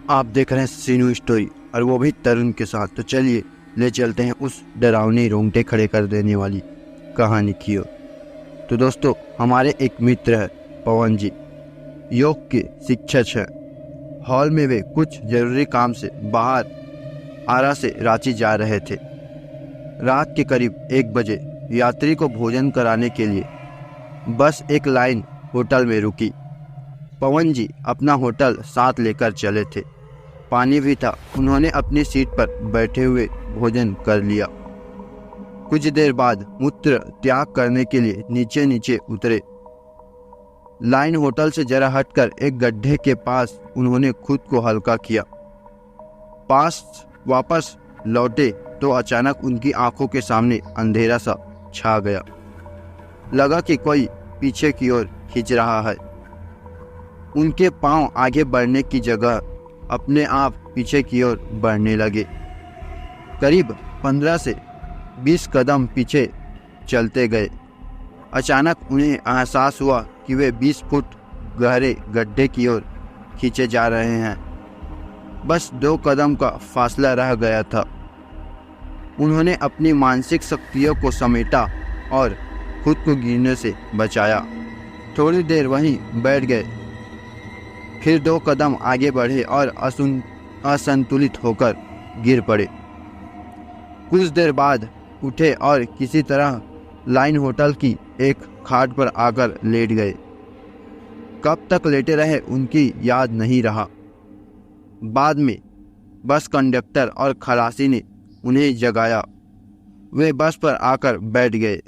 आप देख रहे हैं सीनू स्टोरी और वो भी तरुण के साथ। तो चलिए ले चलते हैं उस डरावनी रोंगटे खड़े कर देने वाली कहानी की ओर। तो दोस्तों, हमारे एक मित्र है पवन जी, योग के शिक्षक हैं। हॉल में वे कुछ जरूरी काम से बाहर आरा से रांची जा रहे थे। रात के करीब 1 बजे यात्री को भोजन कराने के लिए बस एक लाइन होटल में रुकी। पवन जी अपना होटल साथ लेकर चले थे, पानी भी था। उन्होंने अपनी सीट पर बैठे हुए भोजन कर लिया। कुछ देर बाद मूत्र त्याग करने के लिए नीचे नीचे उतरे। लाइन होटल से जरा हटकर एक गड्ढे के पास उन्होंने खुद को हल्का किया। पास वापस लौटे तो अचानक उनकी आंखों के सामने अंधेरा सा छा गया। लगा कि कोई पीछे की ओर खींच रहा है। उनके पांव आगे बढ़ने की जगह अपने आप पीछे की ओर बढ़ने लगे। करीब 15 से 20 कदम पीछे चलते गए। अचानक उन्हें एहसास हुआ कि वे 20 फुट गहरे गड्ढे की ओर खींचे जा रहे हैं। बस 2 कदम का फासला रह गया था। उन्होंने अपनी मानसिक शक्तियों को समेटा और खुद को गिरने से बचाया। थोड़ी देर वहीं बैठ गए, फिर 2 कदम आगे बढ़े और असंतुलित होकर गिर पड़े। कुछ देर बाद उठे और किसी तरह लाइन होटल की एक खाट पर आकर लेट गए। कब तक लेटे रहे उनकी याद नहीं रहा। बाद में बस कंडक्टर और खलासी ने उन्हें जगाया। वे बस पर आकर बैठ गए।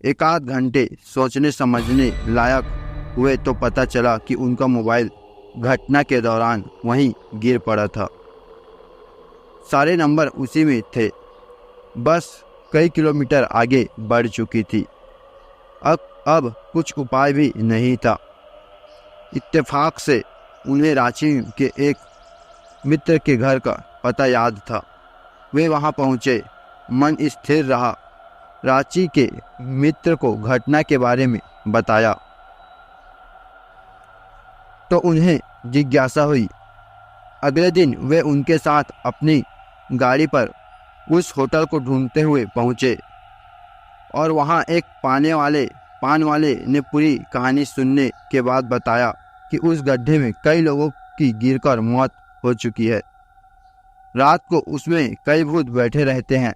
1 घंटे सोचने समझने लायक हुए तो पता चला कि उनका मोबाइल घटना के दौरान वहीं गिर पड़ा था। सारे नंबर उसी में थे। बस कई किलोमीटर आगे बढ़ चुकी थी। अब कुछ उपाय भी नहीं था। इत्तेफाक से उन्हें रांची के एक मित्र के घर का पता याद था। वे वहां पहुंचे। मन स्थिर रहा। रांची के मित्र को घटना के बारे में बताया तो उन्हें जिज्ञासा हुई। अगले दिन वे उनके साथ अपनी गाड़ी पर उस होटल को ढूंढते हुए पहुंचे और वहां एक पान वाले ने पूरी कहानी सुनने के बाद बताया कि उस गड्ढे में कई लोगों की गिरकर मौत हो चुकी है। रात को उसमें कई भूत बैठे रहते हैं।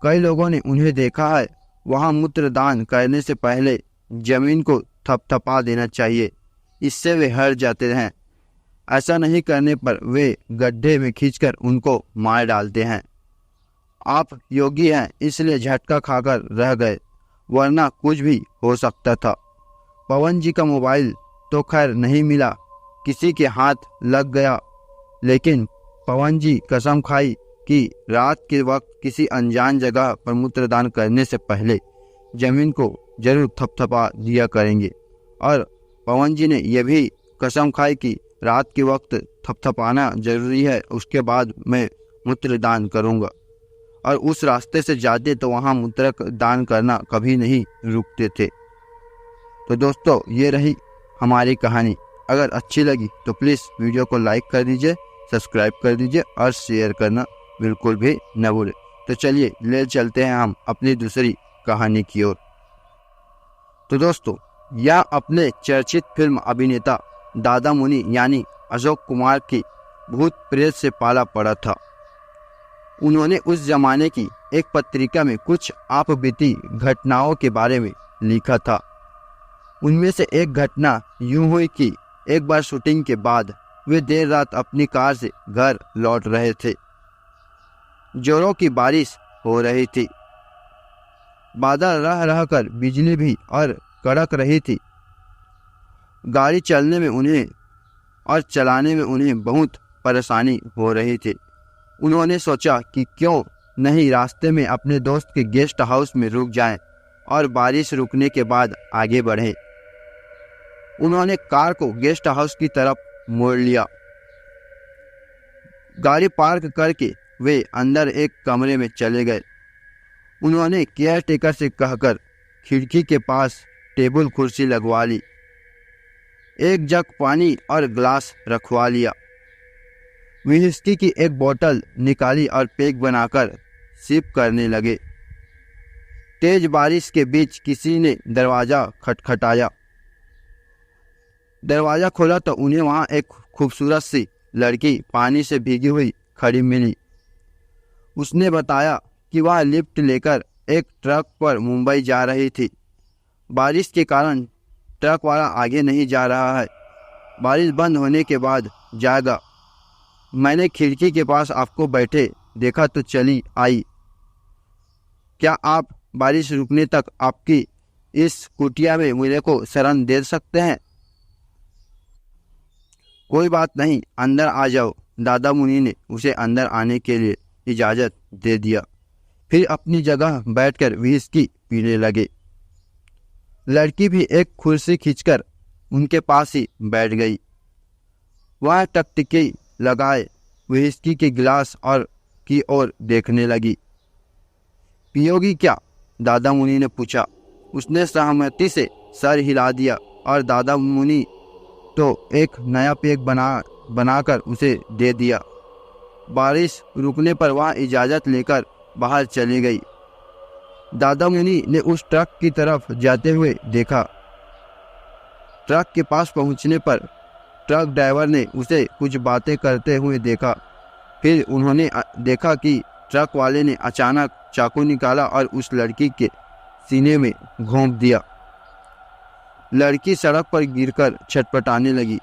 कई लोगों ने उन्हें देखा है। वहां मूत्रदान करने से पहले जमीन को थपथपा देना चाहिए, इससे वे हट जाते हैं। ऐसा नहीं करने पर वे गड्ढे में खींचकर उनको मार डालते हैं। आप योगी हैं इसलिए झटका खाकर रह गए, वरना कुछ भी हो सकता था। पवन जी का मोबाइल तो खैर नहीं मिला, किसी के हाथ लग गया, लेकिन पवन जी कसम खाई कि रात के वक्त किसी अनजान जगह पर मूत्रदान करने से पहले जमीन को जरूर थपथपा दिया करेंगे। और पवन जी ने यह भी कसम खाई कि रात के वक्त थपथपाना जरूरी है, उसके बाद मैं मूत्रदान करूंगा। और उस रास्ते से जाते तो वहां मूत्र दान करना कभी नहीं रुकते थे। तो दोस्तों, ये रही हमारी कहानी। अगर अच्छी लगी तो प्लीज़ वीडियो को लाइक कर दीजिए, सब्सक्राइब कर दीजिए और शेयर करना बिल्कुल भी न भूलें। तो चलिए ले चलते हैं हम अपनी दूसरी कहानी की ओर। तो दोस्तों, यह अपने चर्चित फिल्म अभिनेता दादा मुनि यानी अशोक कुमार की भूत प्रेत से पाला पड़ा था। उन्होंने उस जमाने की एक पत्रिका में कुछ आपबीती घटनाओं के बारे में लिखा था। उनमें से एक घटना यूं हुई कि एक बार शूटिंग के बाद वे देर रात अपनी कार से घर लौट रहे थे। जोरों की बारिश हो रही थी। बादल रह रह कर बिजली भी और कड़क रही थी। गाड़ी चलने में उन्हें और चलाने में उन्हें बहुत परेशानी हो रही थी। उन्होंने सोचा कि क्यों नहीं रास्ते में अपने दोस्त के गेस्ट हाउस में रुक जाएं और बारिश रुकने के बाद आगे बढ़ें। उन्होंने कार को गेस्ट हाउस की तरफ मोड़ लिया। गाड़ी पार्क करके वे अंदर एक कमरे में चले गए। उन्होंने केयर टेकर से कहकर खिड़की के पास टेबल कुर्सी लगवा ली। एक जग पानी और ग्लास रखवा लिया। विस्की की एक बोतल निकाली और पैक बनाकर सिप करने लगे। तेज बारिश के बीच किसी ने दरवाज़ा खटखटाया। दरवाज़ा खोला तो उन्हें वहाँ एक खूबसूरत सी लड़की पानी से भीगी हुई खड़ी मिली। उसने बताया कि वह लिफ्ट लेकर एक ट्रक पर मुंबई जा रही थी। बारिश के कारण ट्रक वाला आगे नहीं जा रहा है। बारिश बंद होने के बाद जाएगा। मैंने खिड़की के पास आपको बैठे देखा तो चली आई। क्या आप बारिश रुकने तक आपकी इस कुटिया में मुझे को शरण दे सकते हैं? कोई बात नहीं, अंदर आ जाओ। दादा मुनि ने उसे अंदर आने के लिए इजाज़त दे दिया। फिर अपनी जगह बैठकर विस्की पीने लगे। लड़की भी एक कुर्सी खींचकर उनके पास ही बैठ गई। वह टकटकी लगाए विस्की के गिलास और की ओर देखने लगी। पियोगी क्या? दादा मुनि ने पूछा। उसने सहमति से सर हिला दिया और दादा मुनि तो एक नया पैक बनाकर उसे दे दिया। बारिश रुकने पर वह इजाज़त लेकर बाहर चली गई। दादा मुनि ने उस ट्रक की तरफ जाते हुए देखा। ट्रक के पास पहुंचने पर ट्रक ड्राइवर ने उसे कुछ बातें करते हुए देखा। फिर उन्होंने देखा कि ट्रक वाले ने अचानक चाकू निकाला और उस लड़की के सीने में घोंप दिया। लड़की सड़क पर गिरकर छटपटाने लगी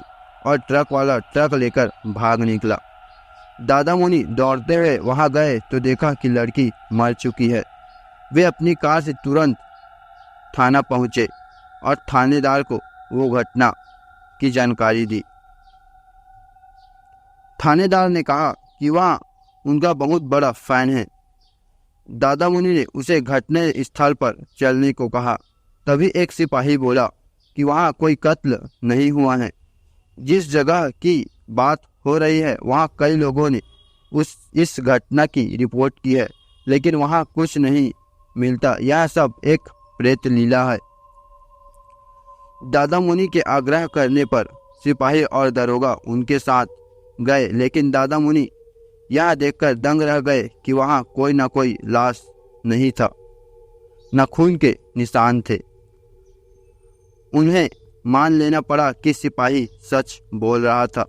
और ट्रक वाला ट्रक लेकर भाग निकला। दादा मुनि दौड़ते हुए वहां गए तो देखा कि लड़की मर चुकी है। वे अपनी कार से तुरंत थाना पहुंचे और थानेदार को वो घटना की जानकारी दी। थानेदार ने कहा कि वह उनका बहुत बड़ा फैन है। दादा मुनि ने उसे घटना स्थल पर चलने को कहा। तभी एक सिपाही बोला कि वहाँ कोई कत्ल नहीं हुआ है। जिस जगह की बात हो रही है वहाँ कई लोगों ने इस घटना की रिपोर्ट की है, लेकिन वहाँ कुछ नहीं मिलता। यह सब एक प्रेत लीला है। दादा मुनि के आग्रह करने पर सिपाही और दरोगा उनके साथ गए, लेकिन दादा मुनि यह देखकर दंग रह गए कि वहाँ कोई न कोई लाश नहीं था, न खून के निशान थे। उन्हें मान लेना पड़ा कि सिपाही सच बोल रहा था।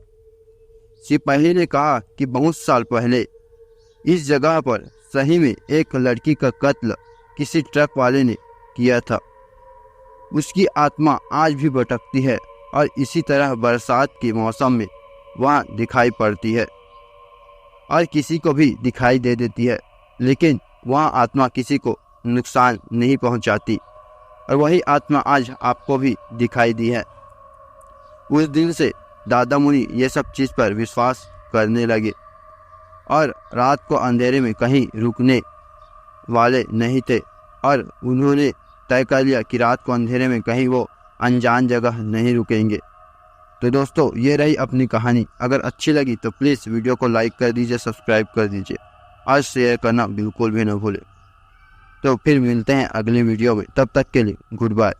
सिपाही ने कहा कि बहुत साल पहले इस जगह पर सही में एक लड़की का कत्ल किसी ट्रक वाले ने किया था। उसकी आत्मा आज भी भटकती है और इसी तरह बरसात के मौसम में वहाँ दिखाई पड़ती है और किसी को भी दिखाई दे देती है, लेकिन वहाँ आत्मा किसी को नुकसान नहीं पहुँचाती। और वही आत्मा आज आपको भी दिखाई दी है। उस दिन से दादा मुनि ये सब चीज़ पर विश्वास करने लगे और रात को अंधेरे में कहीं रुकने वाले नहीं थे और उन्होंने तय कर लिया कि रात को अंधेरे में कहीं वो अनजान जगह नहीं रुकेंगे। तो दोस्तों ये रही अपनी कहानी। अगर अच्छी लगी तो प्लीज़ वीडियो को लाइक कर दीजिए, सब्सक्राइब कर दीजिए और शेयर करना बिल्कुल भी न भूलें। तो फिर मिलते हैं अगले वीडियो में, तब तक के लिए गुड बाय।